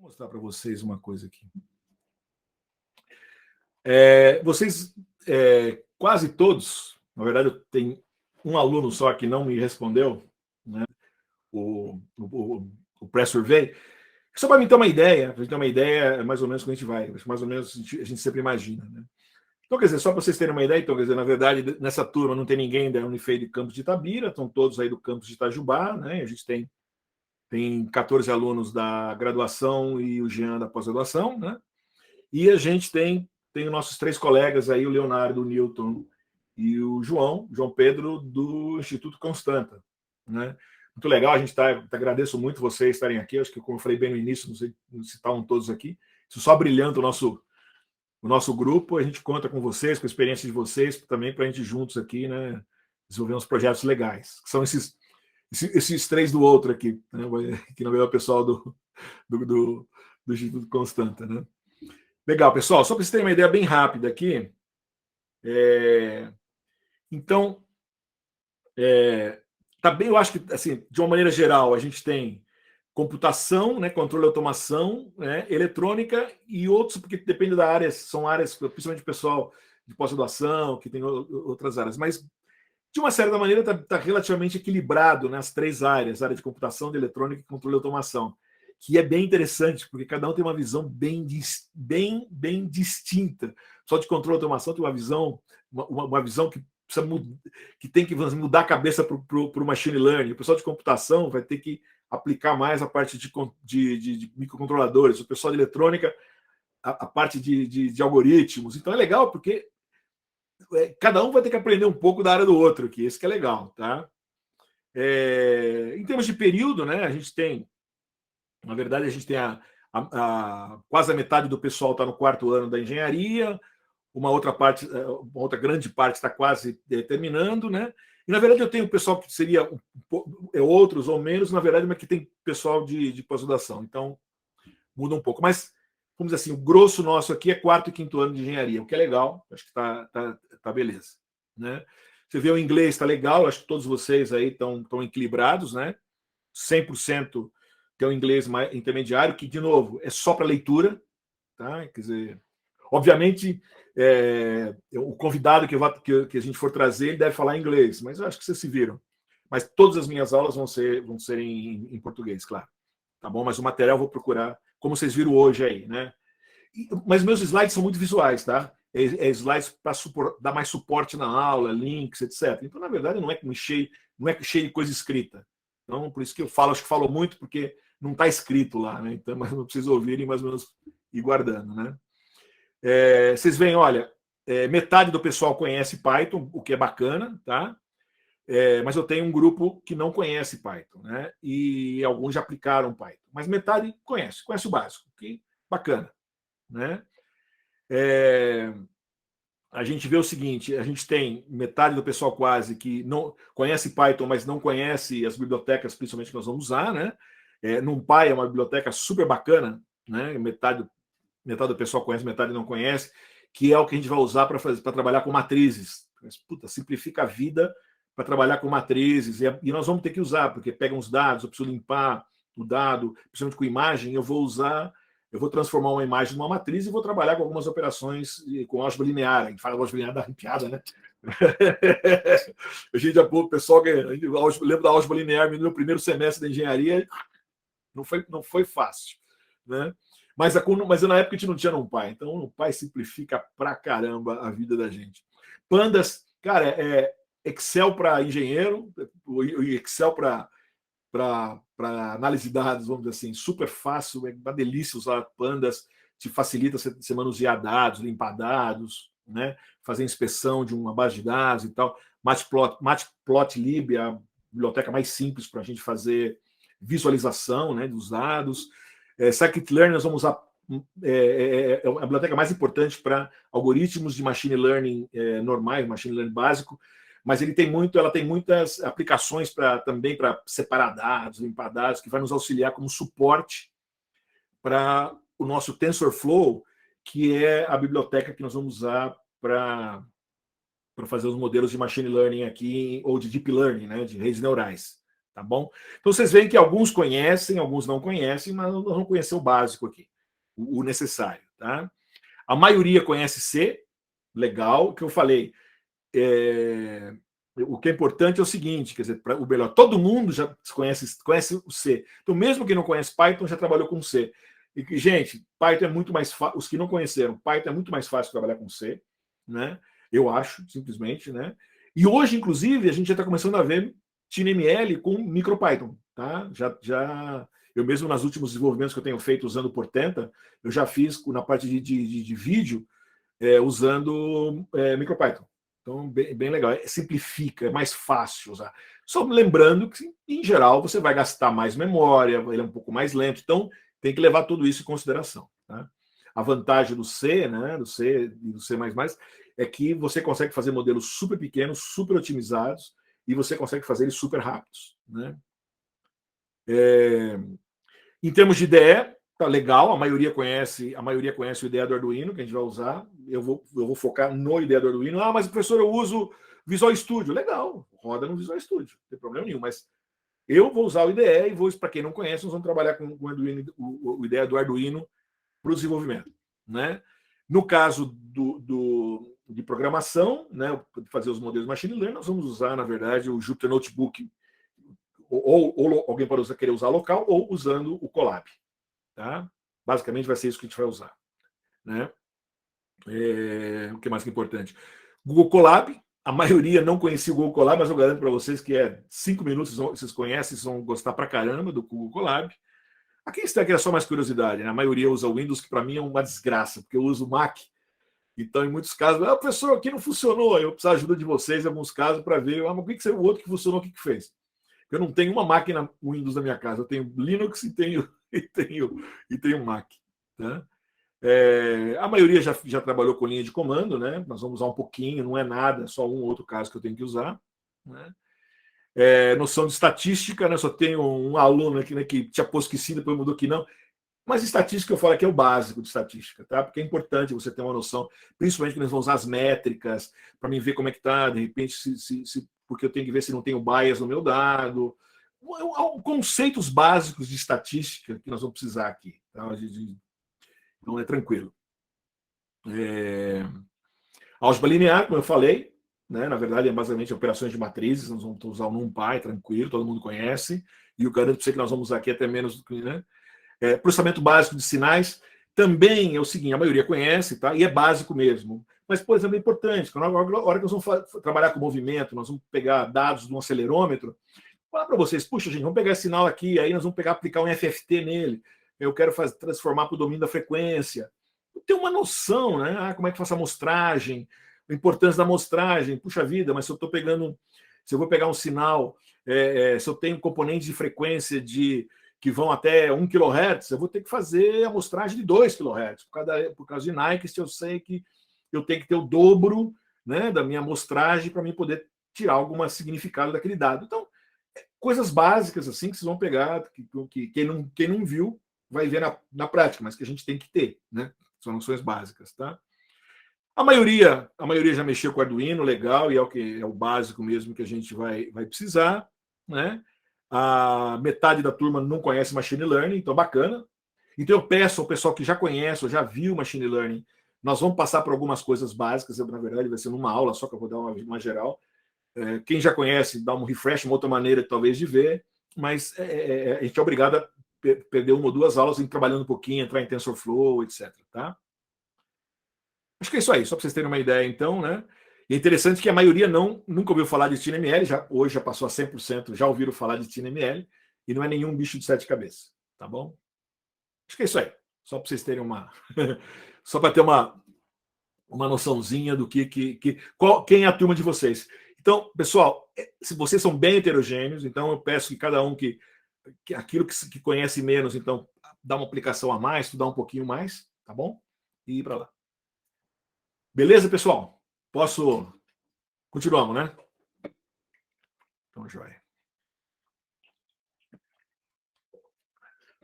Vou mostrar para vocês uma coisa aqui. Vocês, quase todos, na verdade, eu tenho um aluno só que não me respondeu, né, o pré-survey. Só para me ter uma ideia, mais ou menos como a gente vai, mais ou menos a gente sempre imagina. Né? Então, quer dizer, só para vocês terem uma ideia, então, quer dizer, na verdade, nessa turma não tem ninguém da Unifei de Campos de Itabira, estão todos aí do campus de Itajubá, né? A gente tem 14 alunos da graduação e o Jean da pós-graduação, né? E a gente tem os nossos 3 colegas aí, o Leonardo, o Newton e o João Pedro, do Instituto Constanta. Né? Muito legal, a gente agradeço muito vocês estarem aqui, acho que como eu falei bem no início, não sei se estavam todos aqui, isso só brilhando o nosso grupo, a gente conta com vocês, com a experiência de vocês, também para a gente juntos aqui, né, desenvolver uns projetos legais, que são esses 3 do outro aqui, né, que não é o pessoal do Instituto Constanta, né? Legal, pessoal. Só para vocês terem uma ideia bem rápida aqui. Então, tá bem, eu acho que, assim, de uma maneira geral, a gente tem computação, né, controle e automação, né, eletrônica e outros, porque depende da área, são áreas, principalmente o pessoal de pós-graduação, que tem outras áreas, mas de uma certa maneira está relativamente equilibrado nas 3 áreas, área de computação, de eletrônica e controle e automação, que é bem interessante, porque cada um tem uma visão bem distinta. Só de controle e automação tem uma visão que precisa que tem que mudar a cabeça para o machine learning. O pessoal de computação vai ter que aplicar mais a parte de microcontroladores, o pessoal de eletrônica, a parte de algoritmos. Então é legal, porque cada um vai ter que aprender um pouco da área do outro aqui, esse que é legal, tá? Em termos de período, né, a gente tem, na verdade, a gente tem quase a metade do pessoal está no 4º ano da engenharia, uma outra grande parte está quase terminando, né? E, na verdade, eu tenho pessoal que seria outros ou menos, na verdade, mas que tem pessoal de pós-graduação, então muda um pouco. Mas, vamos dizer assim, o grosso nosso aqui é 4º e 5º ano de engenharia, o que é legal, acho que está beleza. Né? Você vê o inglês, está legal, acho que todos vocês aí estão equilibrados, né? 100% tem o inglês mais intermediário, que, de novo, é só para leitura, tá? Quer dizer, obviamente, o convidado que a gente for trazer, ele deve falar inglês, mas eu acho que vocês se viram. Mas todas as minhas aulas vão ser em português, claro. Tá bom? Mas o material eu vou procurar, como vocês viram hoje aí, né? Mas meus slides são muito visuais, tá? Slides para dar mais suporte na aula, links, etc. Então, na verdade, não é cheio de coisa escrita. Então, por isso que eu falo, acho que falo muito, porque não está escrito lá, né? Então, mas não precisa ouvirem, mais ou menos ir guardando, né? Vocês veem, olha, metade do pessoal conhece Python, o que é bacana, tá? Mas eu tenho um grupo que não conhece Python, né? E alguns já aplicaram Python, mas metade conhece o básico, que bacana, né? A gente vê o seguinte: a gente tem metade do pessoal quase que não conhece Python, mas não conhece as bibliotecas, principalmente que nós vamos usar, né? NumPy é uma biblioteca super bacana, né? Metade do pessoal conhece, metade não conhece, que é o que a gente vai usar para trabalhar com matrizes. Puta, simplifica a vida para trabalhar com matrizes, e nós vamos ter que usar, porque pega uns dados, eu preciso limpar o dado, principalmente com imagem, eu vou transformar uma imagem numa matriz e vou trabalhar com algumas operações com álgebra linear. A gente fala álgebra linear da piada, né? A gente, o pessoal lembra da álgebra linear no meu primeiro semestre da engenharia, não foi fácil, né? Mas na época a gente não tinha NumPy, então o NumPy simplifica pra caramba a vida da gente. Pandas, cara, Excel para engenheiro, e Excel para análise de dados, vamos dizer assim, super fácil, é uma delícia usar Pandas, te facilita você manusear dados, limpar dados, né? Fazer inspeção de uma base de dados e tal. Matplotlib é a biblioteca mais simples para a gente fazer visualização, né, dos dados. Scikit-learn nós vamos usar, é a biblioteca mais importante para algoritmos de machine learning normais, machine learning básico, mas ela tem muitas aplicações também para separar dados, limpar dados, que vai nos auxiliar como suporte para o nosso TensorFlow, que é a biblioteca que nós vamos usar para fazer os modelos de machine learning aqui, ou de deep learning, né, de redes neurais. tá bom? Então vocês veem que alguns conhecem, alguns não conhecem, mas nós vamos conhecer o básico aqui, o necessário, tá? A maioria conhece C, legal, o que eu falei. O que é importante é o seguinte, quer dizer, o melhor, todo mundo já conhece o C. Então, mesmo quem não conhece Python, já trabalhou com C. E, gente, Python é muito mais fácil. Os que não conheceram, Python é muito mais fácil trabalhar com C, né? Eu acho, simplesmente, né? E hoje, inclusive, a gente já está começando a ver TinyML com MicroPython, tá? Eu mesmo, nos últimos desenvolvimentos que eu tenho feito usando o Portenta, eu já fiz na parte de vídeo usando MicroPython. Então, bem legal. Simplifica, é mais fácil usar. Só lembrando que, em geral, você vai gastar mais memória, ele é um pouco mais lento. Então, tem que levar tudo isso em consideração. Tá? A vantagem do C, né, do C e do C++, é que você consegue fazer modelos super pequenos, super otimizados, e você consegue fazer eles super rápidos. Né? Em termos de IDE, tá legal, a maioria conhece o IDE do Arduino, que a gente vai usar. Eu vou focar no IDE do Arduino. Ah, mas professor, eu uso Visual Studio. Legal, roda no Visual Studio, não tem problema nenhum, mas eu vou usar o IDE e vou, para quem não conhece, nós vamos trabalhar com o IDE do Arduino para o desenvolvimento. Né? No caso de programação, né, fazer os modelos de machine learning, nós vamos usar, na verdade, o Jupyter Notebook, ou alguém pode querer usar local, ou usando o Colab. Tá? Basicamente vai ser isso que a gente vai usar. Né? O que mais que é importante? Google Colab, a maioria não conhecia o Google Colab, mas eu garanto para vocês que 5 minutos vocês conhecem, vocês vão gostar pra caramba do Google Colab. Aqui está aqui é só mais curiosidade, né? A maioria usa o Windows, que para mim é uma desgraça, porque eu uso o Mac. Então, em muitos casos, professor, aqui não funcionou, eu preciso da ajuda de vocês em alguns casos para ver o outro que funcionou, o que fez. Eu não tenho uma máquina Windows na minha casa, eu tenho Linux e tenho Mac. Tá? A maioria já trabalhou com linha de comando, né? Nós vamos usar um pouquinho, não é nada, só um ou outro caso que eu tenho que usar. Né? Noção de estatística, né? Só tenho um aluno aqui, né, que tinha posto que sim, depois mudou que não. Mas estatística eu falo que é o básico de estatística, tá? Porque é importante você ter uma noção, principalmente quando nós vamos usar as métricas, para mim ver como é que está, de repente, porque eu tenho que ver se não tem o bias no meu dado. Conceitos básicos de estatística que nós vamos precisar aqui. Tá? Então é tranquilo. Álgebra linear, como eu falei, né? Na verdade é basicamente operações de matrizes, nós vamos usar o NumPy, tranquilo, todo mundo conhece, e eu garanto para você que nós vamos usar aqui até menos do que, né? Processamento básico de sinais também é o seguinte, a maioria conhece, tá? E é básico mesmo. Mas, por exemplo, é importante, na hora que nós vamos trabalhar com movimento, nós vamos pegar dados de um acelerômetro, falar para vocês, puxa, gente, vamos pegar esse sinal aqui, aí nós vamos aplicar um FFT nele, eu quero transformar para o domínio da frequência. Ter uma noção, né? Como é que faz a amostragem, a importância da amostragem. Puxa vida, mas se eu vou pegar um sinal, se eu tenho componentes de frequência que vão até 1 kHz, eu vou ter que fazer a amostragem de 2 kHz. Por causa de Nyquist, eu sei que eu tenho que ter o dobro, né, da minha amostragem para mim poder tirar algum significado daquele dado. Então, coisas básicas assim que vocês vão pegar, que quem não viu vai ver na prática, mas que a gente tem que ter, né? São noções básicas, tá? A maioria já mexeu com o Arduino, legal, e é o básico mesmo que a gente vai precisar, né? A metade da turma não conhece Machine Learning, então bacana. Então eu peço ao pessoal que já conhece ou já viu Machine Learning, nós vamos passar por algumas coisas básicas, na verdade vai ser numa aula só que eu vou dar uma geral. Quem já conhece, dá um refresh, uma outra maneira talvez de ver, mas a gente é obrigado a perder 1 ou 2 aulas em trabalhando um pouquinho, entrar em TensorFlow, etc. Tá? Acho que é isso aí, só para vocês terem uma ideia, então, né? E é interessante que a maioria nunca ouviu falar de TinyML, hoje já passou a 100%, já ouviram falar de TinyML, e não é nenhum bicho de 7 cabeças, tá bom? Acho que é isso aí, só para vocês terem só para ter uma noçãozinha do quem é a turma de vocês. Então, pessoal, se vocês são bem heterogêneos, então eu peço que cada um que aquilo que conhece menos, então dá uma aplicação a mais, estudar um pouquinho mais, tá bom? E ir para lá. Beleza, pessoal? Continuamos, né? Então, joia.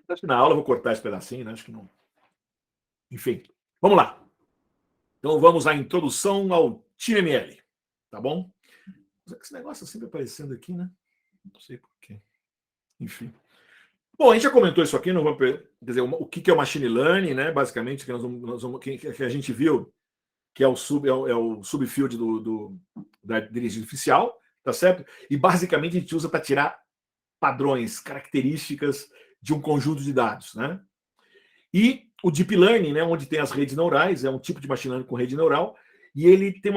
Acho que na aula eu vou cortar esse pedacinho, né? Acho que não. Enfim, vamos lá. Então, vamos à introdução ao TinyML, tá bom? Esse negócio sempre aparecendo aqui, né? Não sei por quê. Enfim. Bom, a gente já comentou isso aqui, não vou, quer dizer, o que é o machine learning, né? Basicamente, que a gente viu, que é o subfield da inteligência artificial, tá certo? E basicamente a gente usa para tirar padrões, características de um conjunto de dados, né? E o deep learning, né, onde tem as redes neurais, é um tipo de machine learning com rede neural, e ele tem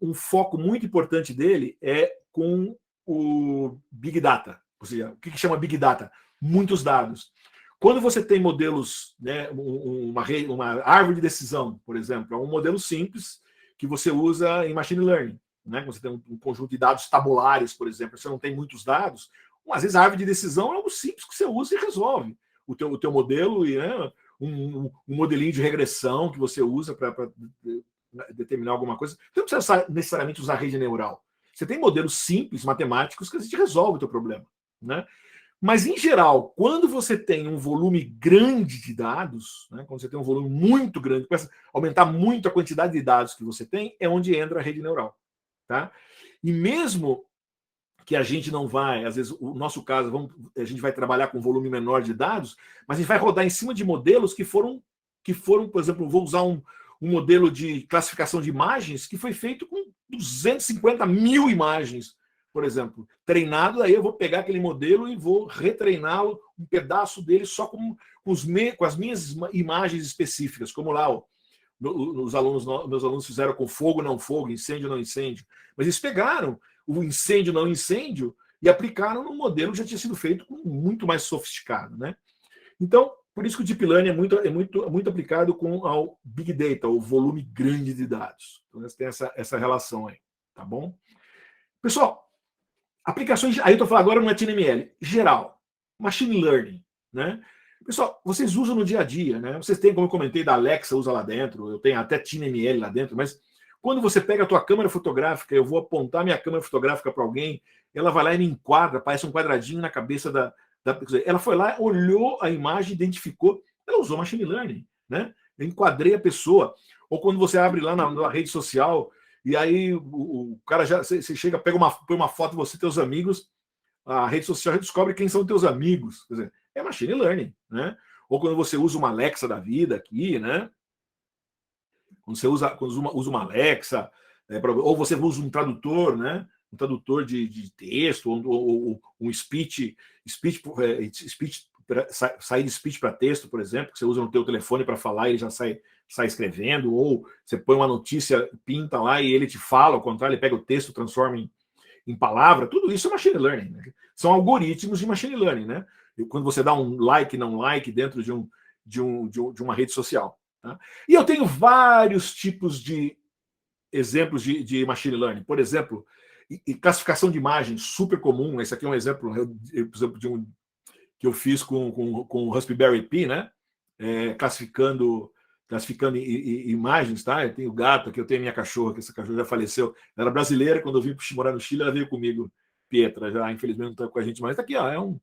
um foco muito importante dele é com o big data. Ou seja, o que chama big data? Muitos dados. Quando você tem modelos, né, uma árvore de decisão, por exemplo, é um modelo simples que você usa em machine learning. Né? Você tem um conjunto de dados tabulares, por exemplo, você não tem muitos dados, às vezes a árvore de decisão é algo simples que você usa e resolve o teu modelo, e né, um modelinho de regressão que você usa para determinar alguma coisa. Você não precisa necessariamente usar rede neural. Você tem modelos simples, matemáticos, que a gente resolve o teu problema. Né? Mas, em geral, quando você tem um volume grande de dados, né, quando você tem um volume muito grande, começa a aumentar muito a quantidade de dados que você tem, é onde entra a rede neural. Tá? E mesmo que a gente não vai, às vezes, o nosso caso, a gente vai trabalhar com volume menor de dados, mas a gente vai rodar em cima de modelos que foram, por exemplo, vou usar um modelo de classificação de imagens que foi feito com 250 mil imagens, por exemplo, treinado, aí eu vou pegar aquele modelo e vou retreiná-lo, um pedaço dele só com as minhas imagens específicas, como lá, meus alunos fizeram com fogo, não fogo, incêndio, não incêndio. Mas eles pegaram o incêndio, não incêndio e aplicaram num modelo que já tinha sido feito muito mais sofisticado. Né? Então, por isso que o Deep Learning é muito aplicado ao Big Data, o volume grande de dados. Então, você tem essa relação aí. Tá bom? Pessoal, aplicações. Aí eu estou falando agora no HTML. Geral. Machine Learning. Né? Pessoal, vocês usam no dia a dia, né? Vocês têm, como eu comentei, da Alexa, usa lá dentro, eu tenho até TinyML lá dentro, mas quando você pega a tua câmera fotográfica, eu vou apontar minha câmera fotográfica para alguém, ela vai lá e me enquadra, parece um quadradinho na cabeça da. Ela foi lá, olhou a imagem, identificou, ela usou machine learning, né? Eu enquadrei a pessoa. Ou quando você abre lá na rede social, e aí o cara já. Você chega, põe uma foto de você e teus amigos, a rede social já descobre quem são teus amigos. Quer dizer, é machine learning, né? Ou quando você usa uma Alexa da vida aqui, né? Quando você usa uma Alexa, ou você usa um tradutor, né? Um tradutor de texto, ou um speech sair de speech para texto, por exemplo, que você usa no teu telefone para falar e ele já sai escrevendo, ou você põe uma notícia, pinta lá e ele te fala, ao contrário, ele pega o texto, transforma em palavra, tudo isso é machine learning. Né? São algoritmos de machine learning, né? E quando você dá um like, não like dentro de uma rede social. Tá? E eu tenho vários tipos de exemplos de machine learning. Por exemplo, classificação de imagens, super comum. Esse aqui é um exemplo, por exemplo, que eu fiz com o Raspberry Pi, né? Classificando imagens, tá? Eu tenho gato, aqui eu tenho minha cachorra, que essa cachorra já faleceu. Ela era brasileira, quando eu vim morar no Chile, ela veio comigo, Pietra, já infelizmente não está com a gente mais. Está aqui, ó, é um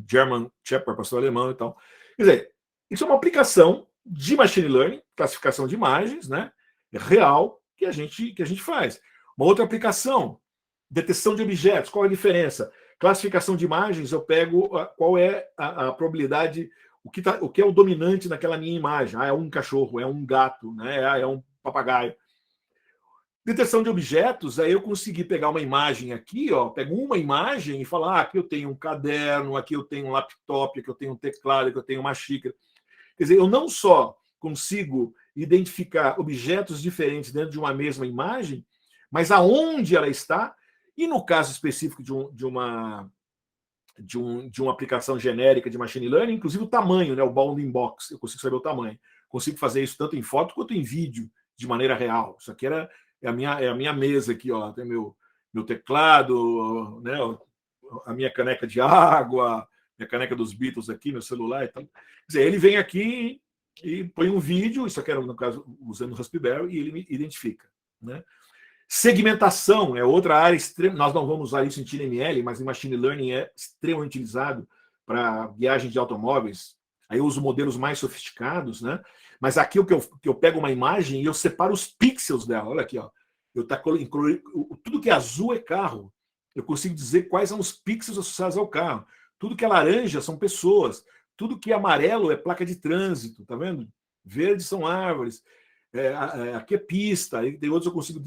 German Shepherd, pastor alemão e tal. Quer dizer, isso é uma aplicação de machine learning, classificação de imagens, né? Real, que a gente faz. Uma outra aplicação, detecção de objetos, qual é a diferença? Classificação de imagens, eu pego qual é a probabilidade, o que é o dominante naquela minha imagem. É um cachorro, é um gato, né? É um papagaio. Detecção de objetos, aí eu consegui pegar uma imagem aqui, ó, pego uma imagem e falar, aqui eu tenho um caderno, aqui eu tenho um laptop, aqui eu tenho um teclado, aqui eu tenho uma xícara. Quer dizer, eu não só consigo identificar objetos diferentes dentro de uma mesma imagem, mas aonde ela está, e no caso específico de uma aplicação genérica de machine learning, inclusive o tamanho, né, o bounding box, eu consigo saber o tamanho. Consigo fazer isso tanto em foto quanto em vídeo, de maneira real. Isso aqui é a minha mesa aqui, ó, tem meu teclado, né, a minha caneca de água, minha caneca dos Beatles aqui, meu celular e tal. Quer dizer, ele vem aqui e põe um vídeo, isso aqui era, no caso, usando o Raspberry, e ele me identifica. Né? Segmentação é outra área extrema. Nós não vamos usar isso em TinyML, mas em Machine Learning é extremamente utilizado para guiagem de automóveis. Aí eu uso modelos mais sofisticados, né? Mas aqui o que eu pego uma imagem e eu separo os pixels dela. Olha aqui, ó. Tudo que é azul é carro. Eu consigo dizer quais são os pixels associados ao carro. Tudo que é laranja são pessoas. Tudo que é amarelo é placa de trânsito, tá vendo? Verde são árvores. Aqui é pista. Aí tem outros eu consigo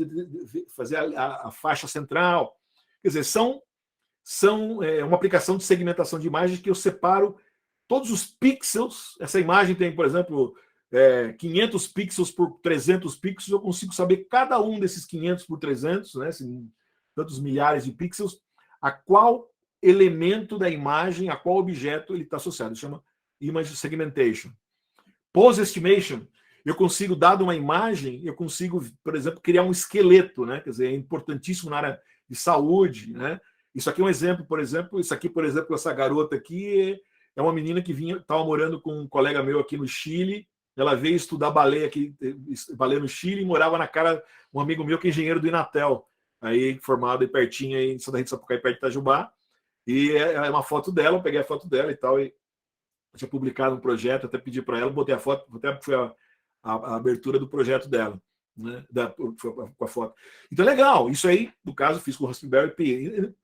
fazer a faixa central. Quer dizer, são uma aplicação de segmentação de imagens que eu separo todos os pixels. Essa imagem tem, por exemplo, 500 pixels por 300 pixels. Eu consigo saber cada um desses 500 por 300, né, tantos milhares de pixels, a qual elemento da imagem, a qual objeto ele está associado. Isso chama Image Segmentation. Pose Estimation, eu consigo, dado uma imagem, eu consigo, por exemplo, criar um esqueleto, né? Quer dizer, é importantíssimo na área de saúde, né? Isso aqui é um exemplo, por exemplo, essa garota aqui é uma menina que estava morando com um colega meu aqui no Chile. Ela veio estudar balé balé no Chile, e morava na cara um amigo meu que é engenheiro do Inatel, aí formado aí pertinho aí em Santa Rita do Sapucaí, perto de Itajubá. E é uma foto dela, eu peguei a foto dela e tal, e eu tinha publicado um projeto, até pedi para ela, botei a foto, até foi a abertura do projeto dela, né, com a foto. Então, legal, isso aí, no caso, fiz com o Raspberry Pi.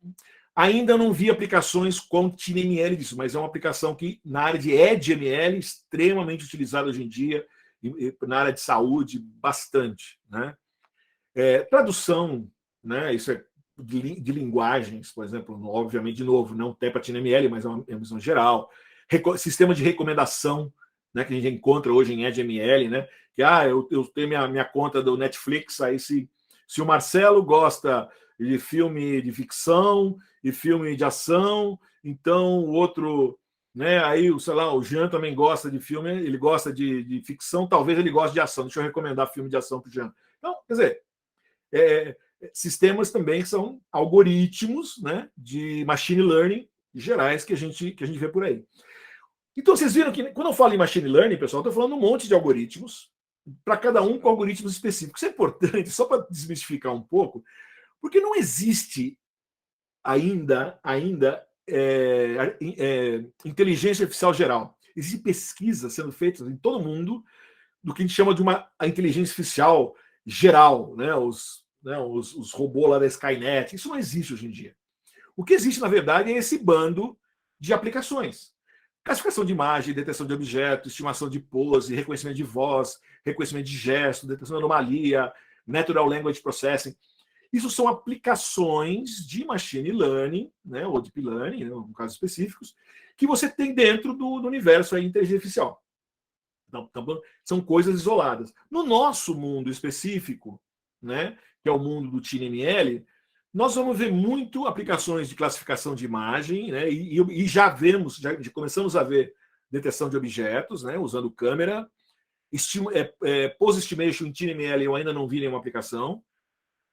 Ainda não vi aplicações com TinyML disso, mas é uma aplicação que, na área de EdML, extremamente utilizada hoje em dia, e na área de saúde, bastante. Né? Tradução, né, isso é de linguagens, por exemplo, obviamente, de novo, não tem para TinyML, mas é uma visão geral. Sistema de recomendação, né, que a gente encontra hoje em EdML, né, que eu tenho minha conta do Netflix, aí se o Marcelo gosta de filme de ficção e filme de ação, então o outro, né, aí, sei lá, o Jean também gosta de filme, ele gosta de ficção, talvez ele goste de ação, deixa eu recomendar filme de ação para o Jean. Então, quer dizer, sistemas também que são algoritmos, né, de machine learning gerais que a gente vê por aí. Então, vocês viram que quando eu falo em machine learning, pessoal, estou falando um monte de algoritmos, para cada um com algoritmos específicos. Isso é importante, só para desmistificar um pouco, porque não existe ainda inteligência artificial geral. Existem pesquisas sendo feitas em todo mundo do que a gente chama de a inteligência artificial geral, né? Os robôs lá da Skynet. Isso não existe hoje em dia. O que existe, na verdade, é esse bando de aplicações. Classificação de imagem, detecção de objeto, estimação de pose, reconhecimento de voz, reconhecimento de gesto, detecção de anomalia, Natural Language Processing. Isso são aplicações de machine learning, né, ou deep learning, né, em casos específicos, que você tem dentro do universo aí, inteligência artificial. Então, são coisas isoladas. No nosso mundo específico, né, que é o mundo do TinyML, nós vamos ver muito aplicações de classificação de imagem, né, e já começamos a ver detecção de objetos, né, usando câmera. Pose Estimation em TinyML eu ainda não vi nenhuma aplicação.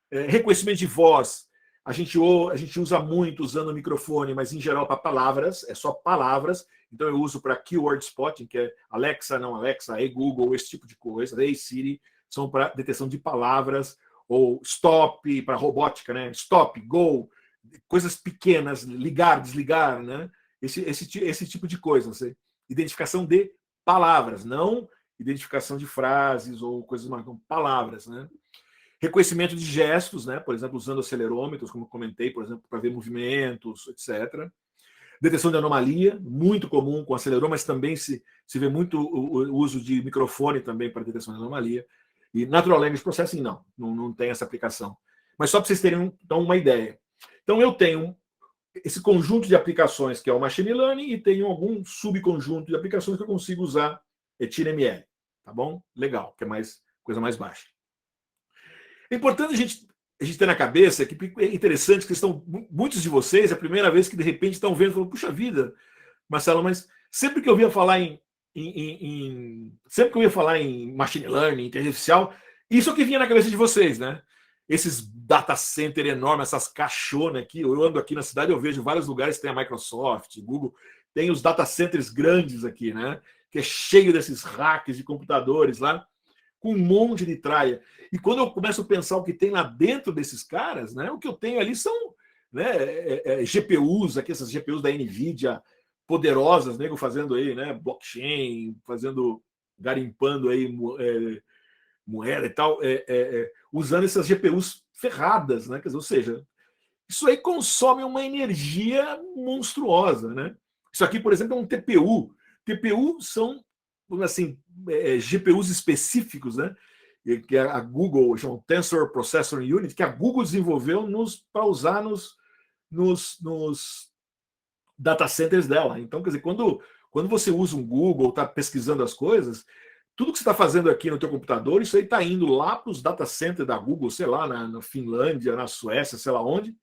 Reconhecimento de voz, a gente usa muito usando o microfone, mas em geral para palavras, é só palavras. Então eu uso para keyword spotting, que é Alexa, não Alexa, Hey Google, esse tipo de coisa, Hey Siri, são para detecção de palavras, ou stop, para robótica, né? Stop, go, coisas pequenas, ligar, desligar, né? Esse tipo de coisa. Identificação de palavras, não identificação de frases ou coisas mais, palavras, né? Reconhecimento de gestos, né? Por exemplo, usando acelerômetros, como eu comentei, por exemplo, para ver movimentos, etc. Detecção de anomalia, muito comum com acelerômetro, mas também se vê muito o uso de microfone também para detecção de anomalia. E Natural Language Processing, não tem essa aplicação. Mas só para vocês terem então, uma ideia. Então, eu tenho esse conjunto de aplicações que é o Machine Learning e tenho algum subconjunto de aplicações que eu consigo usar TinyML. Tá bom? Legal, que é coisa mais baixa. É importante a gente ter na cabeça que é interessante que muitos de vocês, é a primeira vez que de repente estão vendo e falam, puxa vida, Marcelo, mas sempre que eu ia falar sempre que eu ia falar em machine learning, inteligência artificial, isso é o que vinha na cabeça de vocês, né? Esses data center enormes, essas caixonas aqui, eu ando aqui na cidade, eu vejo vários lugares, tem a Microsoft, Google, tem os data centers grandes aqui, né? Que é cheio desses racks de computadores lá, com um monte de tralha. E quando eu começo a pensar o que tem lá dentro desses caras, né, o que eu tenho ali são, né, GPUs, aqui, essas GPUs da NVIDIA poderosas, nego fazendo aí, né, blockchain, garimpando aí moeda e tal, usando essas GPUs ferradas, né, quer dizer, ou seja, isso aí consome uma energia monstruosa, né? Isso aqui, por exemplo, é um TPU. TPU são, assim, GPUs específicos, né? Que a Google chama Tensor Processor Unit, que a Google desenvolveu para usar nos data centers dela. Então, quer dizer, quando você usa um Google, está pesquisando as coisas, tudo que você está fazendo aqui no teu computador, isso aí está indo lá para os data centers da Google, sei lá, na Finlândia, na Suécia, sei lá onde,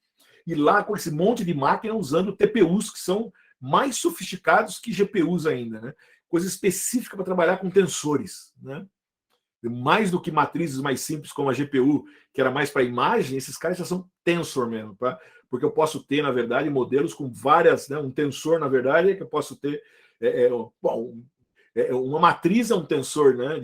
e lá com esse monte de máquina usando TPUs que são mais sofisticados que GPUs ainda, né? Coisa específica para trabalhar com tensores, né? Mais do que matrizes mais simples como a GPU, que era mais para imagem, esses caras já são tensor mesmo, tá? Porque eu posso ter, na verdade, modelos com várias, né? Um tensor, na verdade, é que eu posso ter. Bom, uma matriz é um tensor, né?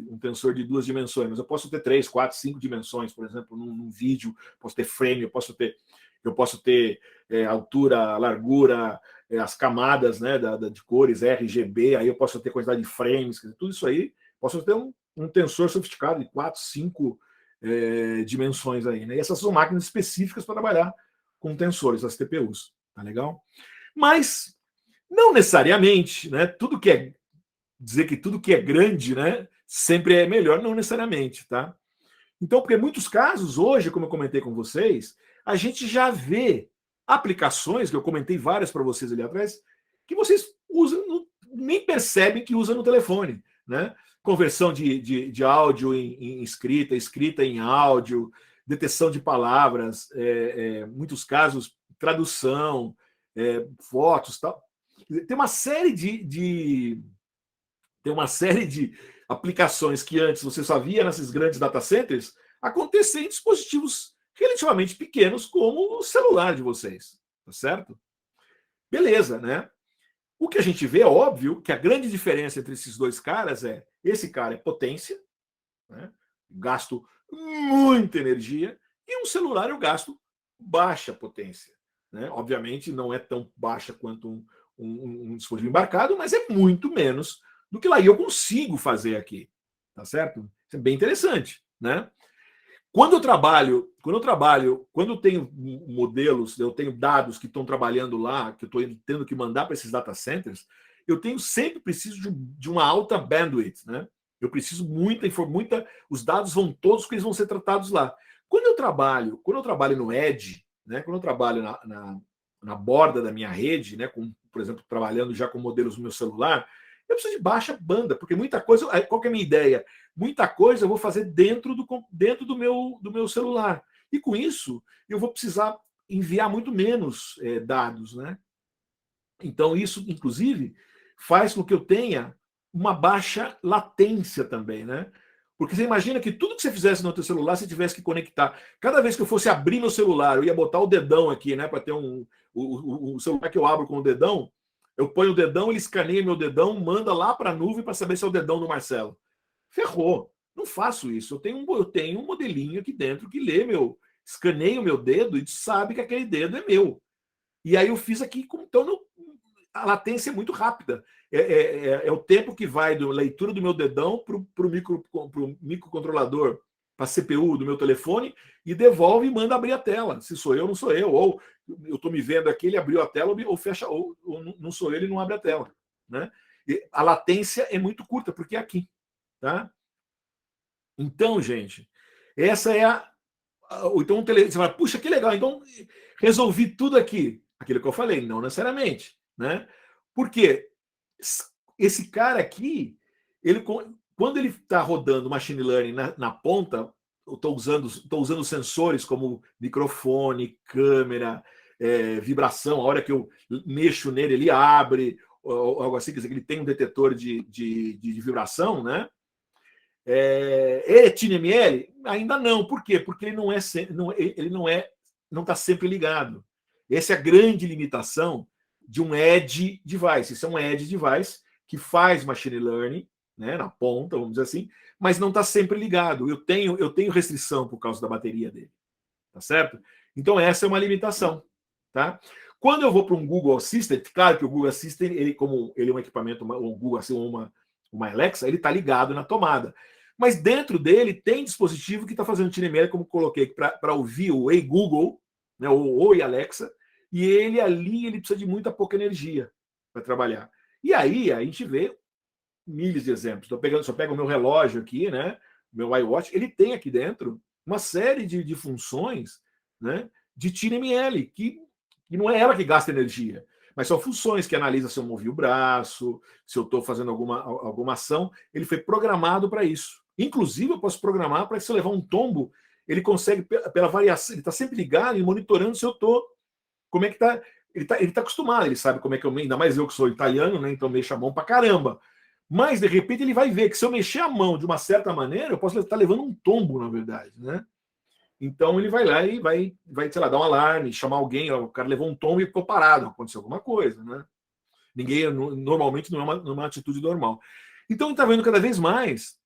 Um tensor de 2 dimensões, mas eu posso ter 3, 4, 5 dimensões, por exemplo, num vídeo, posso ter frame, eu posso ter altura, largura, as camadas, né, de cores, RGB, aí eu posso ter quantidade de frames, tudo isso aí, posso ter um tensor sofisticado de 4, 5 dimensões aí, né? E essas são máquinas específicas para trabalhar com tensores, as TPUs, tá legal? Mas não necessariamente, né? Dizer que tudo que é grande, né, sempre é melhor, não necessariamente, tá? Então, porque em muitos casos, hoje, como eu comentei com vocês, a gente já vê aplicações, que eu comentei várias para vocês ali atrás, que vocês usam, nem percebem que usam no telefone, né? Conversão de áudio em escrita, escrita em áudio, detecção de palavras, muitos casos, tradução, fotos, tal. Tem uma série de aplicações que antes você só via nesses grandes data centers acontecer em dispositivos relativamente pequenos, como o celular de vocês, tá certo? Beleza, né? O que a gente vê, é óbvio, que a grande diferença entre esses dois caras esse cara é potência, né? Gasto muita energia, e um celular eu gasto baixa potência, né? Obviamente não é tão baixa quanto um dispositivo embarcado, mas é muito menos do que lá. E eu consigo fazer aqui, tá certo? Isso é bem interessante, né? Quando eu tenho modelos, eu tenho dados que estão trabalhando lá, que eu estou tendo que mandar para esses data centers, eu sempre preciso de uma alta bandwidth, né? Eu preciso muita. Os dados vão todos que eles vão ser tratados lá. Quando eu trabalho no edge, né? Quando eu trabalho na borda da minha rede, né? Por exemplo, trabalhando já com modelos no meu celular, eu preciso de baixa banda, porque muita coisa. Qual que é a minha ideia? Muita coisa eu vou fazer dentro do meu celular. E com isso, eu vou precisar enviar muito menos dados, né? Então, isso, inclusive, faz com que eu tenha uma baixa latência também, né? Porque você imagina que tudo que você fizesse no teu celular, você tivesse que conectar. Cada vez que eu fosse abrir meu celular, eu ia botar o dedão aqui, né? Para ter o celular que eu abro com o dedão, eu ponho o dedão, ele escaneia meu dedão, manda lá para a nuvem para saber se é o dedão do Marcelo. Ferrou. Não faço isso. Eu tenho um modelinho aqui dentro que escaneia o meu dedo e sabe que aquele dedo é meu. E aí eu fiz aqui, então a latência é muito rápida. É o tempo que vai da leitura do meu dedão para o microcontrolador, para a CPU do meu telefone, e devolve e manda abrir a tela. Se sou eu, não sou eu. Ou eu estou me vendo aqui, ele abriu a tela, ou fecha, ou não sou eu, ele não abre a tela. Né? E a latência é muito curta, porque é aqui. Tá? Então, gente, essa é então você fala, puxa, que legal, então resolvi tudo aqui. Aquilo que eu falei, não necessariamente, né? Porque esse cara aqui, quando ele está rodando machine learning na ponta, eu estou usando sensores como microfone, câmera, vibração, a hora que eu mexo nele, ele abre, ou algo assim, quer dizer, que ele tem um detetor de vibração, né? TinyML? Ainda não. Por quê? Porque ele não está sempre ligado. Essa é a grande limitação de um edge device. Isso é um edge device que faz machine learning, né, na ponta, vamos dizer assim, mas não está sempre ligado. Eu tenho restrição por causa da bateria dele. Tá certo? Então essa é uma limitação. Tá? Quando eu vou para um Google Assistant, claro que o Google Assistant, como ele é um equipamento, um Google assim, uma Alexa, ele está ligado na tomada. Mas dentro dele tem dispositivo que está fazendo TinyML, como coloquei, para ouvir o Ei Google, né, ou Oi Alexa, e ele ali ele precisa de muita pouca energia. para trabalhar. E aí a gente vê milhares de exemplos. Só pego o meu relógio aqui, né? Meu iWatch, ele tem aqui dentro uma série de funções, né? De TinyML, que não é ela que gasta energia, mas são funções que analisa se eu movi o braço, se eu estou fazendo alguma ação. Ele foi programado para isso. Inclusive, eu posso programar para que se eu levar um tombo, ele consegue, pela variação, ele está sempre ligado e monitorando se eu estou. Como é que está. Ele tá acostumado, ele sabe como é que eu. Ainda mais eu que sou italiano, né? Então mexo a mão para caramba. Mas, de repente, ele vai ver que se eu mexer a mão de uma certa maneira, eu posso estar levando um tombo, na verdade, né? Então ele vai lá e vai, sei lá, dar um alarme, chamar alguém, ó, o cara levou um tombo e ficou parado, aconteceu alguma coisa, né? Ninguém, normalmente, não é uma atitude normal. Então está vendo cada vez mais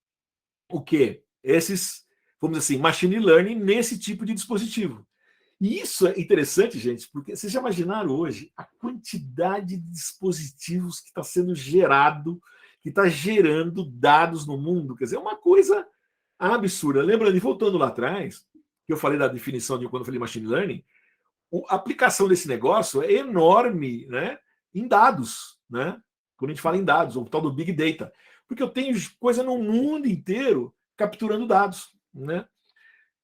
o quê? Esses, vamos dizer assim, machine learning nesse tipo de dispositivo. E isso é interessante, gente, porque vocês já imaginaram hoje a quantidade de dispositivos que está sendo gerado, que está gerando dados no mundo? Quer dizer, é uma coisa absurda. Lembrando, voltando lá atrás, que eu falei da definição de quando eu falei machine learning, a aplicação desse negócio é enorme, né, em dados, né? Quando a gente fala em dados, o tal do Big Data. Porque eu tenho coisa no mundo inteiro capturando dados, né?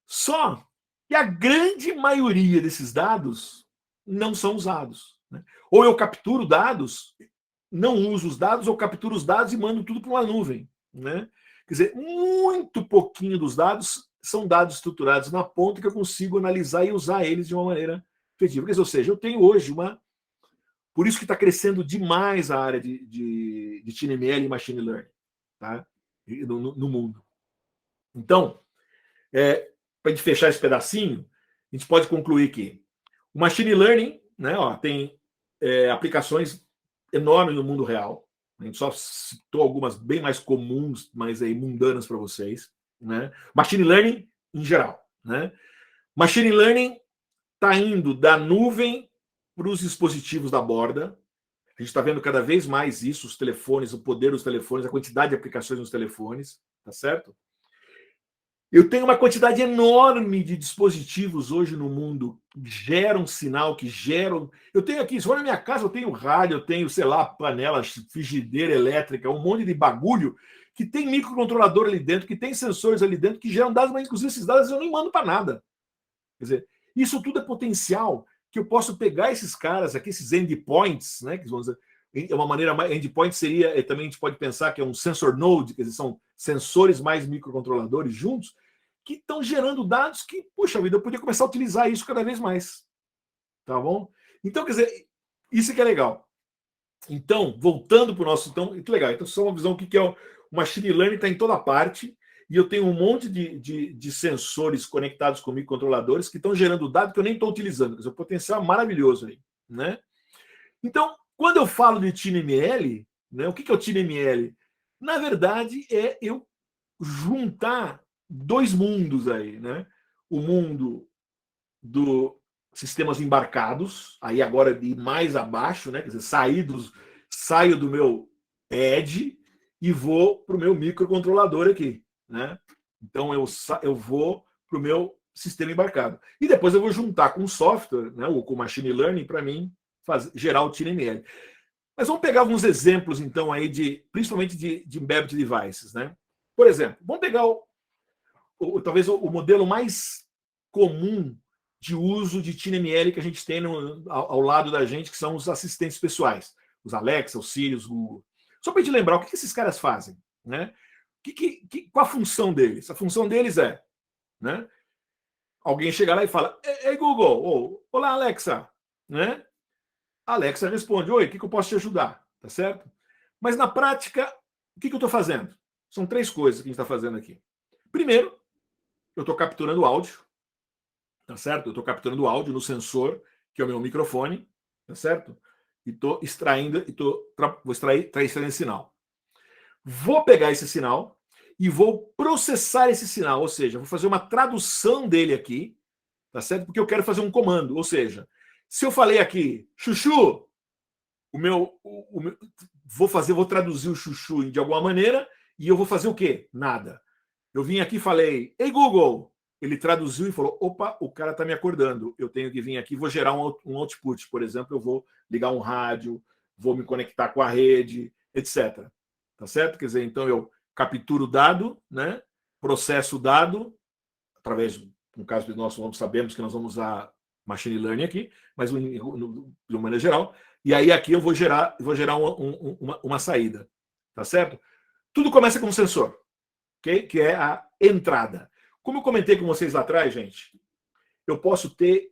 Só que a grande maioria desses dados não são usados, né? Ou eu capturo dados, não uso os dados, ou capturo os dados e mando tudo para uma nuvem, né? Quer dizer, muito pouquinho dos dados são dados estruturados na ponta que eu consigo analisar e usar eles de uma maneira efetiva. Ou seja, eu tenho hoje uma... Por isso que está crescendo demais a área de TinyML e Machine Learning, tá? No mundo. Então, para a gente fechar esse pedacinho, a gente pode concluir que o Machine Learning, né, ó, tem aplicações enormes no mundo real. A gente só citou algumas bem mais comuns, mas aí mundanas para vocês, né? Machine Learning em geral, né? Machine Learning está indo da nuvem para os dispositivos da borda. A gente está vendo cada vez mais isso, os telefones, o poder dos telefones, a quantidade de aplicações nos telefones, tá certo? Eu tenho uma quantidade enorme de dispositivos hoje no mundo que geram sinal, que geram... Eu tenho aqui, se for na minha casa, eu tenho rádio, eu tenho, sei lá, panela, frigideira elétrica, um monte de bagulho que tem microcontrolador ali dentro, que tem sensores ali dentro, que geram dados, mas inclusive esses dados eu nem mando para nada. Quer dizer, isso tudo é potencial que eu posso pegar esses caras aqui, esses endpoints, né? Que vamos dizer, é uma maneira mais... Endpoint seria, também a gente pode pensar que é um sensor node, quer dizer, são sensores mais microcontroladores juntos, que estão gerando dados que, puxa vida, eu podia começar a utilizar isso cada vez mais. Tá bom? Então, quer dizer, isso que é legal. Então, voltando para o nosso... Então, que legal. Então, só uma visão que é o Machine Learning, está em toda parte, e eu tenho um monte de sensores conectados com microcontroladores que estão gerando dados que eu nem estou utilizando. Quer dizer, o potencial é maravilhoso aí, né? Então, quando eu falo de TinyML, né, o que é o TinyML? Na verdade, é eu juntar dois mundos aí, né? O mundo dos sistemas embarcados, aí agora de mais abaixo, né? Quer dizer, saio do meu edge e vou para o meu microcontrolador aqui, né? Então eu vou para o meu sistema embarcado. E depois eu vou juntar com software, né? Ou com machine learning para mim gerar o TinyML. Mas vamos pegar alguns exemplos, então, aí principalmente de embedded devices, né? Por exemplo, vamos pegar talvez o modelo mais comum de uso de TinyML que a gente tem ao lado da gente, que são os assistentes pessoais, os Alexa, os Siri, os Google. Só para a gente lembrar, o que esses caras fazem, né? Qual a função deles? A função deles é, né? Alguém chega lá e fala: Ei, Google, ou olá, Alexa, né? A Alexa responde: oi, o que eu posso te ajudar? Tá certo? Mas na prática, o que eu estou fazendo? São três coisas que a gente está fazendo aqui. Primeiro, eu estou capturando áudio, tá certo? Eu estou capturando áudio no sensor, que é o meu microfone, tá certo? E estou extraindo, vou extrair esse sinal. Vou pegar esse sinal e vou processar esse sinal, ou seja, vou fazer uma tradução dele aqui, tá certo? Porque eu quero fazer um comando, ou seja, se eu falei aqui, chuchu, vou traduzir o chuchu de alguma maneira e eu vou fazer o quê? Nada. Eu vim aqui e falei: ei, Google. Ele traduziu e falou: opa, o cara está me acordando. Eu tenho que vir aqui, vou gerar um output, por exemplo, eu vou ligar um rádio, vou me conectar com a rede, etc. Tá certo? Quer dizer, então eu capturo o dado, né? Processo o dado, através, no caso de nós sabemos que nós vamos usar machine learning aqui, mas de uma maneira geral, e aí aqui eu vou gerar uma saída, tá certo? Tudo começa com um sensor, okay? Que é a entrada. Como eu comentei com vocês lá atrás, gente, eu posso ter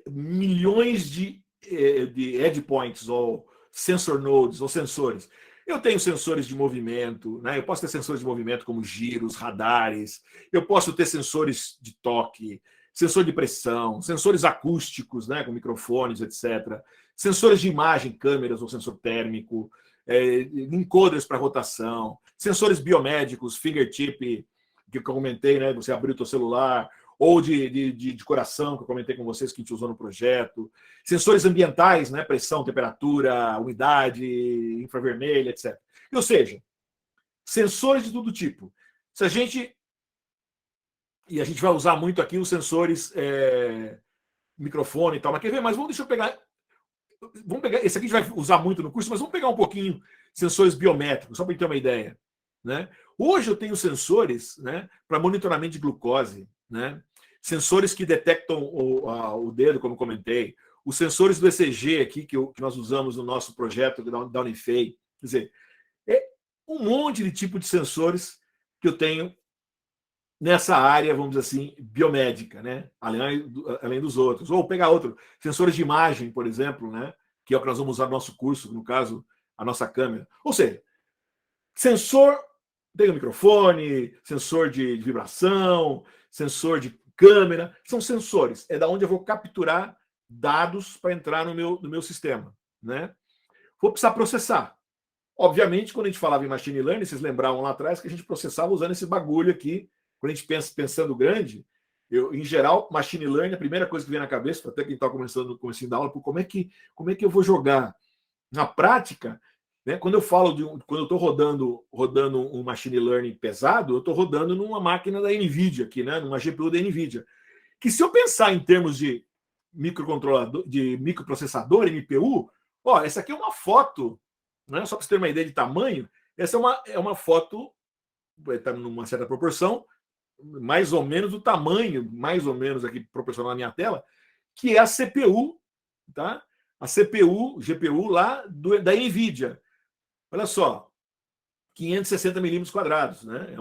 milhões de endpoints ou sensor nodes ou sensores. Eu tenho sensores de movimento, né? Eu posso ter sensores de movimento como giros, radares, eu posso ter sensores de toque, sensor de pressão, sensores acústicos, né? Com microfones, etc. Sensores de imagem, câmeras ou sensor térmico, encoders para rotação, sensores biomédicos, fingertip, que eu comentei, né? Você abriu o seu celular, ou de coração, que eu comentei com vocês que a gente usou no projeto, sensores ambientais, né? Pressão, temperatura, umidade, infravermelho, etc. Ou seja, sensores de todo tipo. Se a gente... E a gente vai usar muito aqui os sensores microfone e tal, mas quer ver? Mas deixa eu pegar... Vamos pegar... Esse aqui a gente vai usar muito no curso, mas vamos pegar um pouquinho sensores biométricos, só para ter uma ideia. Né? Hoje eu tenho sensores, né, para monitoramento de glucose, né? Sensores que detectam o dedo, como comentei, os sensores do ECG aqui que nós usamos no nosso projeto da Unifei. Quer dizer, é um monte de tipo de sensores que eu tenho nessa área, vamos dizer assim, biomédica, né? Além dos outros. Ou pegar outro, sensores de imagem, por exemplo, né? Que é o que nós vamos usar no nosso curso, no caso, a nossa câmera. Ou seja, sensor, tem o microfone, sensor de vibração, sensor de câmera, são sensores. É da onde eu vou capturar dados para entrar no meu sistema, né? Vou precisar processar. Obviamente, quando a gente falava em machine learning, vocês lembravam lá atrás que a gente processava usando esse bagulho aqui. Quando a gente pensa pensando grande, em geral, machine learning, a primeira coisa que vem na cabeça, até quem está começando no começo da aula, como é que eu vou jogar? Na prática, né, quando eu falo quando eu estou rodando um machine learning pesado, eu estou rodando numa máquina da NVIDIA aqui, né, numa GPU da NVIDIA. Que se eu pensar em termos de microcontrolador, de microprocessador, MPU, ó, essa aqui é uma foto, né, só para você ter uma ideia de tamanho, essa é uma foto, está numa certa proporção, mais ou menos do tamanho, mais ou menos aqui proporcional à minha tela, que é a CPU, tá? A CPU, GPU lá da NVIDIA. Olha só, 560 milímetros quadrados, né? É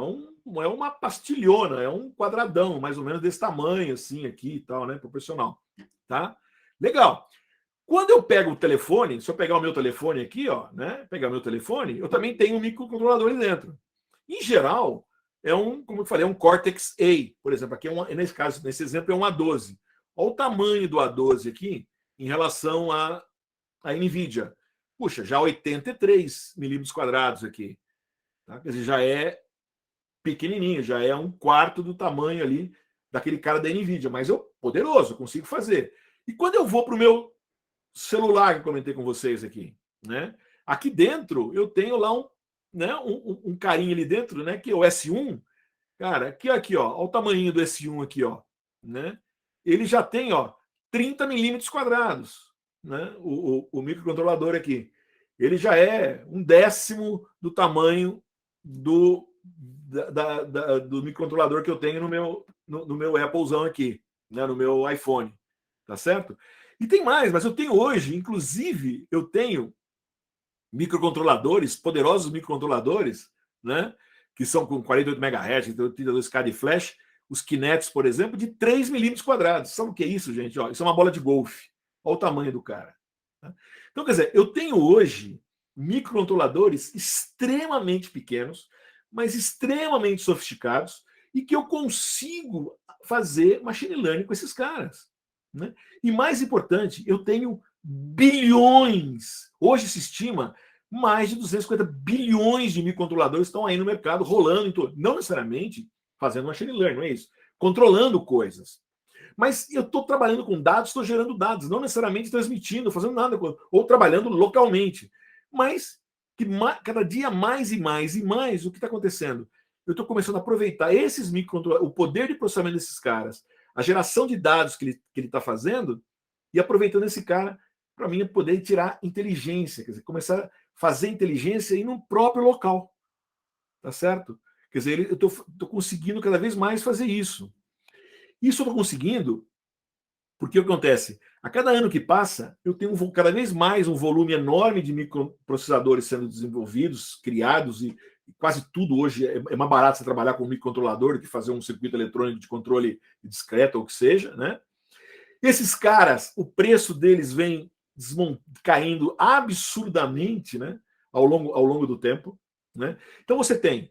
uma pastilhona, é um quadradão, mais ou menos desse tamanho, assim, aqui e tal, né? Proporcional, tá? Legal. Quando eu pego o telefone, se eu pegar o meu telefone aqui, ó, né? Pegar o meu telefone, eu também tenho um microcontrolador ali dentro. Em geral, como eu falei, é um Cortex-A, por exemplo. Aqui nesse caso, nesse exemplo, é um A12. Olha o tamanho do A12 aqui em relação à NVIDIA. Puxa, já 83 milímetros quadrados aqui. Tá? Quer dizer, já é pequenininho, já é um quarto do tamanho ali daquele cara da NVIDIA, mas eu poderoso, consigo fazer. E quando eu vou para o meu celular, que eu comentei com vocês aqui, né? Aqui dentro eu tenho lá um carinha ali dentro, né? Que é o S1. Cara, aqui, ó, olha o tamanho do S1 aqui, ó, né? Ele já tem, ó, 30 milímetros quadrados, né? O microcontrolador aqui. Ele já é 1/10 do tamanho do microcontrolador que eu tenho no meu Applezão aqui, né? No meu iPhone, tá certo? E tem mais, mas eu tenho hoje, inclusive, eu tenho microcontroladores, poderosos microcontroladores, né? Que são com 48 MHz, 32K de flash, os Kinects, por exemplo, de 3 milímetros quadrados. Sabe o que é isso, gente? Ó, isso é uma bola de golfe. Olha o tamanho do cara. Tá? Então, quer dizer, eu tenho hoje microcontroladores extremamente pequenos, mas extremamente sofisticados, e que eu consigo fazer machine learning com esses caras. Né? E mais importante, eu tenho bilhões. Hoje se estima mais de 250 bilhões de microcontroladores estão aí no mercado rolando, não necessariamente fazendo machine learning, não é isso? Controlando coisas. Mas eu estou trabalhando com dados, estou gerando dados, não necessariamente transmitindo, fazendo nada, ou trabalhando localmente. Mas que cada dia mais e mais e mais, o que está acontecendo? Eu estou começando a aproveitar esses microcontroladores, o poder de processamento desses caras, a geração de dados que ele está fazendo, e aproveitando esse cara para mim, é poder tirar inteligência, quer dizer, começar a fazer inteligência aí no próprio local, tá certo? Quer dizer, eu estou conseguindo cada vez mais fazer isso. Isso eu estou conseguindo porque o que acontece? A cada ano que passa, eu tenho cada vez mais um volume enorme de microprocessadores sendo desenvolvidos, criados, e quase tudo hoje é mais barato você trabalhar com um microcontrolador do que fazer um circuito eletrônico de controle discreto ou o que seja, né? Esses caras, o preço deles vem caindo absurdamente, né? Ao longo do tempo, né? Então você tem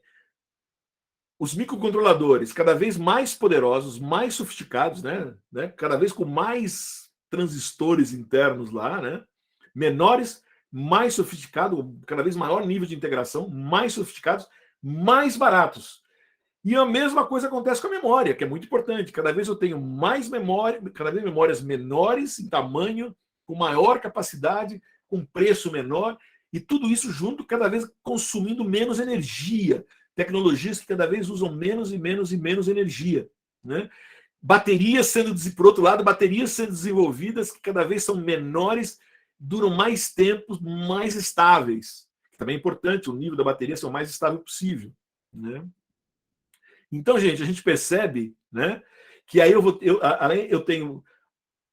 os microcontroladores cada vez mais poderosos, mais sofisticados, né? Cada vez com mais transistores internos lá, né? Menores, mais sofisticados, cada vez maior nível de integração, mais sofisticados, mais baratos. E a mesma coisa acontece com a memória, que é muito importante. Cada vez eu tenho mais memória, cada vez memórias menores em tamanho, com maior capacidade, com preço menor, e tudo isso junto, cada vez consumindo menos energia. Tecnologias que cada vez usam menos e menos e menos energia, né? Baterias sendo, por outro lado, baterias sendo desenvolvidas que cada vez são menores, duram mais tempo, mais estáveis. Também é importante, o nível da bateria ser o mais estável possível, né? Então, gente, a gente percebe, né, que aí eu tenho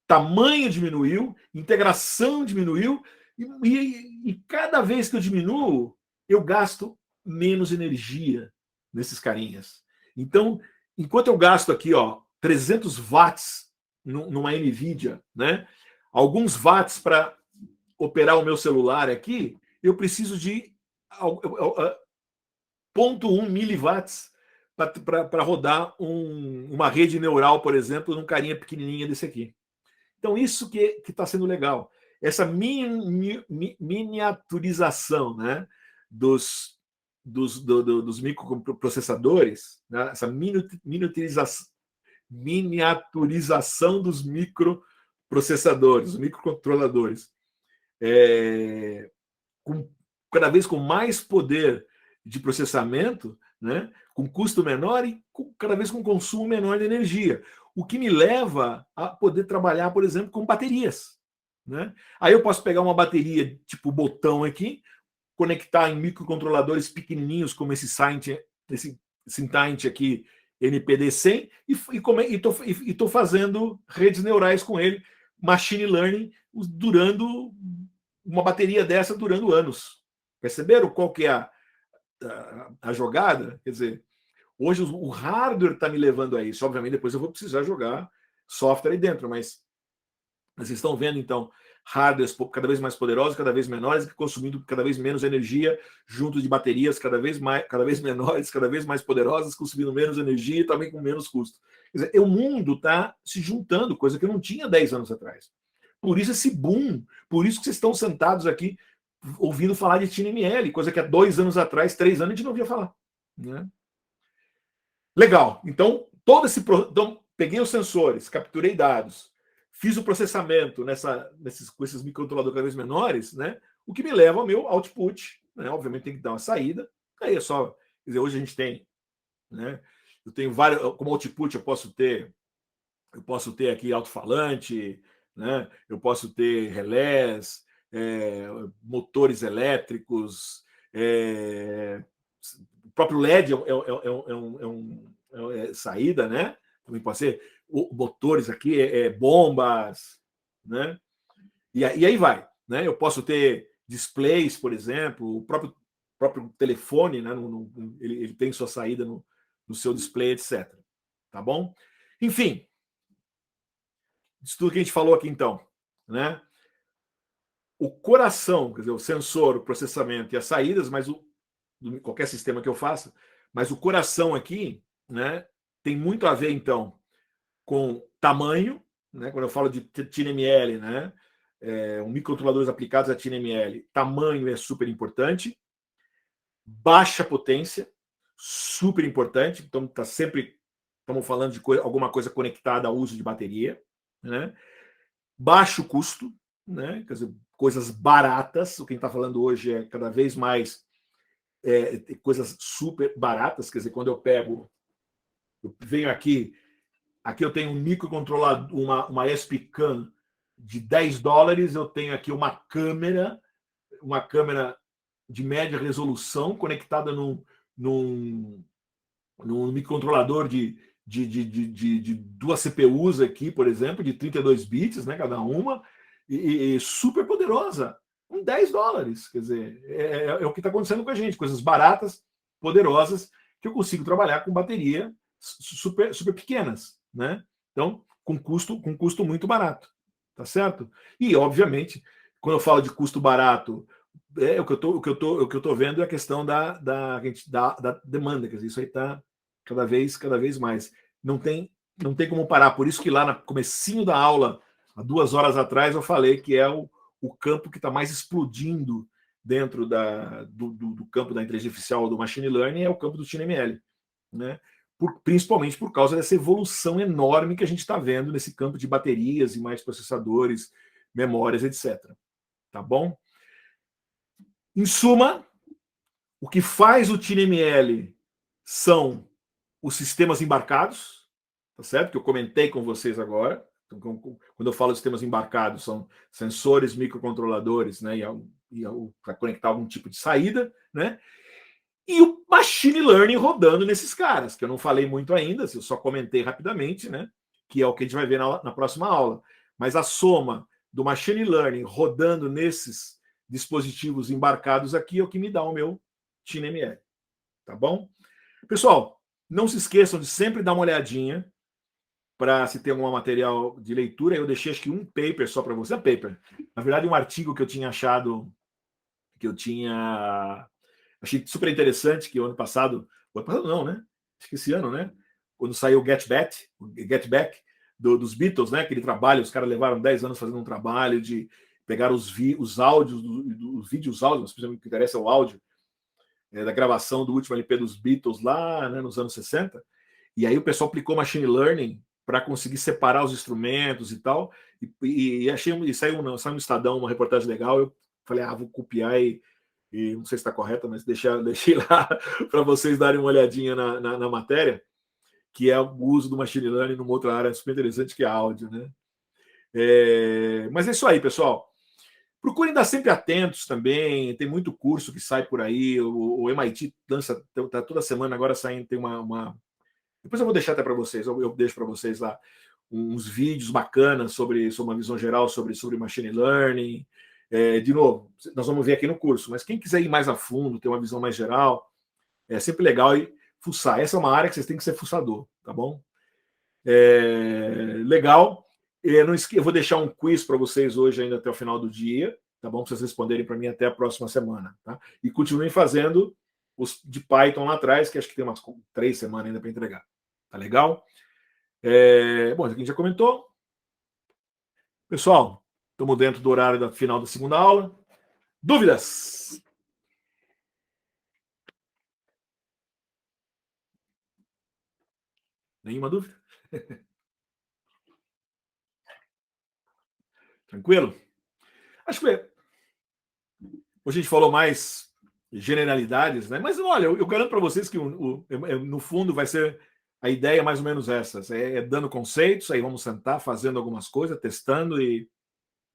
tamanho diminuiu, integração diminuiu, e cada vez que eu diminuo, eu gasto menos energia nesses carinhas. Então, enquanto eu gasto aqui, ó, 300 watts numa NVIDIA, né, alguns watts para operar o meu celular aqui, eu preciso de 0,1 miliwatts para rodar uma rede neural, por exemplo, num carinha pequenininha desse aqui. Então, isso que está sendo legal. Essa miniaturização, né, dos microprocessadores, né, essa miniaturização dos microprocessadores, dos microcontroladores, cada vez com mais poder de processamento, né, com custo menor e cada vez com consumo menor de energia. O que me leva a poder trabalhar, por exemplo, com baterias, né? Aí eu posso pegar uma bateria tipo botão aqui, conectar em microcontroladores pequenininhos como esse Syntiant aqui, NPD100, e estou fazendo redes neurais com ele, machine learning, durando uma bateria dessa durando anos. Perceberam qual que é a jogada? Quer dizer, hoje o hardware está me levando a isso. Obviamente, depois eu vou precisar jogar software aí dentro, mas vocês estão vendo, então, hardwares cada vez mais poderosos, cada vez menores, consumindo cada vez menos energia, junto de baterias cada vez menores, cada vez mais poderosas, consumindo menos energia e também com menos custo. Quer dizer, o mundo está se juntando, coisa que eu não tinha 10 anos atrás. Por isso esse boom, por isso que vocês estão sentados aqui ouvindo falar de TinyML, coisa que há 2 anos atrás, 3 anos, a gente não ouvia falar, né? Legal. Então, então, peguei os sensores, capturei dados, fiz o processamento com esses microcontroladores cada vez menores, né? O que me leva ao meu output, né? Obviamente tem que dar uma saída. Aí é só, quer dizer, hoje a gente tem, né? Eu tenho vários, como output eu posso ter aqui alto-falante, né? Eu posso ter relés, motores elétricos, o próprio LED é saída, né? Também pode ser motores aqui, bombas, né? E aí vai, né? Eu posso ter displays, por exemplo, o próprio telefone, né? Ele tem sua saída no seu display, etc. Tá bom? Enfim, isso tudo que a gente falou aqui, então, né? O coração, quer dizer, o sensor, o processamento e as saídas, mas qualquer sistema que eu faça, mas o coração aqui, né, tem muito a ver, então, com tamanho, né? Quando eu falo de TinyML, né, microcontroladores aplicados a TinyML, tamanho é super importante, baixa potência, super importante, então estamos falando de alguma coisa conectada ao uso de bateria, né? Baixo custo, né? Quer dizer, coisas baratas, o que a gente está falando hoje é cada vez mais coisas super baratas, quer dizer, quando eu venho aqui eu tenho um microcontrolador, uma SPCAM de $10, eu tenho aqui uma câmera de média resolução conectada num microcontrolador de duas CPUs aqui, por exemplo, de 32 bits, né, cada uma, e super poderosa, com $10. Quer dizer, é o que está acontecendo com a gente, coisas baratas, poderosas, que eu consigo trabalhar com bateria super pequenas, né? Então, com custo muito barato, tá certo? E, obviamente, quando eu falo de custo barato, o que eu tô vendo é a questão da demanda, quer dizer, isso aí está cada vez mais. Não tem como parar. Por isso que lá no comecinho da aula, há 2 horas atrás, eu falei que é o campo que está mais explodindo dentro do campo da inteligência artificial, do machine learning, é o campo do TinyML, né? Principalmente por causa dessa evolução enorme que a gente está vendo nesse campo de baterias e mais processadores, memórias, etc. Tá bom? Em suma, o que faz o TinyML são os sistemas embarcados, tá certo? Que eu comentei com vocês agora. Então, quando eu falo de sistemas embarcados, são sensores, microcontroladores, né? Para conectar algum tipo de saída, né? E o machine learning rodando nesses caras, que eu não falei muito ainda, eu só comentei rapidamente, né? Que é o que a gente vai ver na próxima aula. Mas a soma do machine learning rodando nesses dispositivos embarcados aqui é o que me dá o meu TinyML. Tá bom? Pessoal, não se esqueçam de sempre dar uma olhadinha para se tem algum material de leitura. Eu deixei acho que um paper só para você. Paper. Na verdade, um artigo que eu tinha achado, que eu tinha achei super interessante, que o ano passado não, né? Acho que esse ano, né? Quando saiu o Get Back dos Beatles, né? Aquele trabalho, os caras levaram 10 anos fazendo um trabalho de pegar os áudios, os vídeos áudios, mas o que interessa é o áudio, da gravação do último LP dos Beatles lá, né, nos anos 60. E aí o pessoal aplicou machine learning para conseguir separar os instrumentos e tal. E saiu no Estadão uma reportagem legal. Eu falei, vou copiar e não sei se está correta, mas deixei lá para vocês darem uma olhadinha na matéria, que é o uso do machine learning numa outra área super interessante, que é áudio, né? Mas é isso aí, pessoal. Procurem estar sempre atentos também, tem muito curso que sai por aí, o MIT lança, tá toda semana agora saindo, tem uma... Depois eu vou deixar até para vocês, eu deixo para vocês lá uns vídeos bacanas sobre uma visão geral sobre machine learning. De novo, nós vamos ver aqui no curso, mas quem quiser ir mais a fundo, ter uma visão mais geral, é sempre legal e fuçar. Essa é uma área que vocês têm que ser fuçador, tá bom? Legal. Eu vou deixar um quiz para vocês hoje ainda até o final do dia, tá bom? Para vocês responderem para mim até a próxima semana, tá? E continuem fazendo os de Python lá atrás, que acho que tem umas 3 semanas ainda para entregar. Tá legal? Bom, a gente já comentou. Pessoal, estamos dentro do horário da final da segunda aula. Dúvidas? Nenhuma dúvida? Tranquilo? Acho que hoje a gente falou mais generalidades, né? Mas olha, eu garanto para vocês que no fundo vai ser a ideia mais ou menos essa: dando conceitos, aí vamos sentar, fazendo algumas coisas, testando e.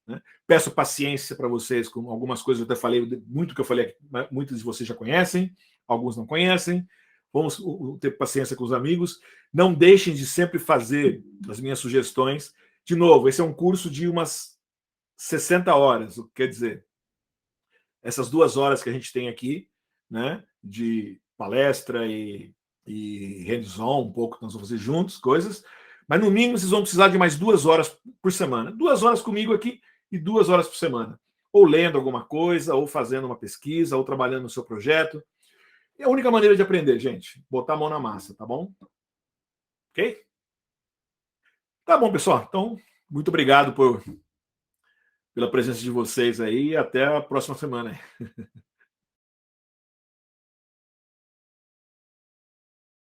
Né? Peço paciência para vocês com algumas coisas, eu até falei, muito que eu falei, muitos de vocês já conhecem, alguns não conhecem. Vamos ter paciência com os amigos. Não deixem de sempre fazer as minhas sugestões. De novo, esse é um curso de umas 60 horas, o que quer dizer? Essas 2 horas que a gente tem aqui, né, de palestra e hands-on, um pouco que nós vamos fazer juntos, coisas, mas no mínimo vocês vão precisar de mais 2 horas por semana. 2 horas comigo aqui e 2 horas por semana. Ou lendo alguma coisa, ou fazendo uma pesquisa, ou trabalhando no seu projeto. É a única maneira de aprender, gente. Botar a mão na massa, tá bom? Ok? Tá bom, pessoal. Então, muito obrigado pela presença de vocês aí e até a próxima semana.